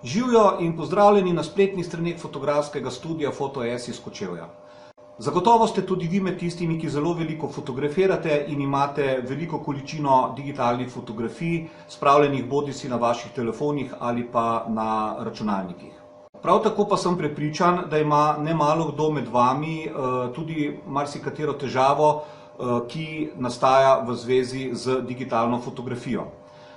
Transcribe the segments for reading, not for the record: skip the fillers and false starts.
Živijo in pozdravljeni na spletnih straneh fotografskega studia Foto.s iz Kočevja. Zagotovo ste tudi vi med tistimi, ki zelo veliko fotografirate in imate veliko količino digitalnih fotografij, spravljenih bodisi na vaših telefonih ali pa na računalnikih. Prav tako pa sem prepričan, da ima nemalo kdo med vami tudi marsikatero težavo, ki nastaja v zvezi z digitalno fotografijo.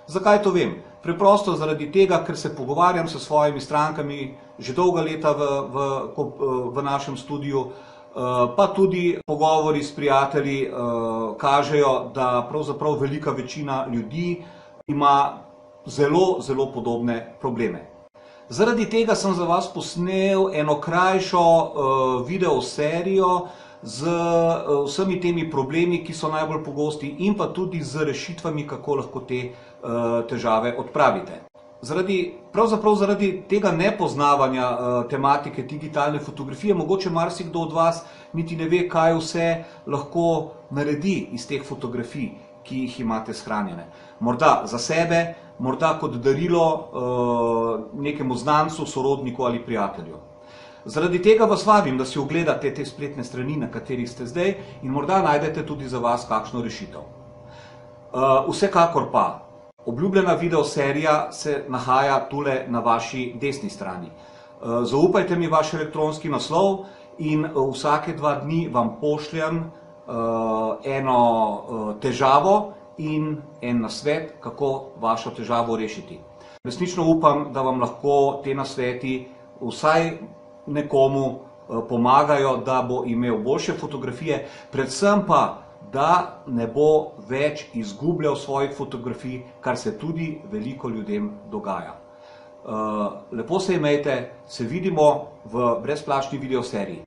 Zakaj to vem? Preprosto zaradi tega, ker se pogovarjam s svojimi strankami že dolga leta v našem studiu, pa tudi pogovori s prijatelji kažejo, da pravzaprav velika večina ljudi ima zelo podobne probleme. Zaradi tega sem za vas posnel eno krajšo videoserijo z vsemi temi problemi, ki so najbolj pogosti, in pa tudi z rešitvami, kako lahko te težave odpravite. Pravzaprav zaradi tega nepoznavanja tematike digitalne fotografije mogoče marsikdo od vas niti ne ve, kaj vse lahko naredi iz teh fotografij, ki jih imate shranjene. Morda za sebe, morda kot darilo nekemu znancu, sorodniku ali prijatelju. Zaradi tega vas vabim, da si ogledate te spletne strani, na katerih ste zdaj, in morda najdete tudi za vas kakšno rešitev. Vsekakor pa, obljubljena videoserija se nahaja tule na vaši desni strani. Zaupajte mi vaš elektronski naslov in vsake 2 dni vam pošljem eno težavo in en nasvet, kako vašo težavo rešiti. Resnično upam, da vam lahko te nasveti vsaj nekomu pomagajo, da bo imel boljše fotografije, predvsem pa, da ne bo več izgubljal svojih fotografij, kar se tudi veliko ljudem dogaja. Lepo se imejte, se vidimo v brezplačni videoseriji.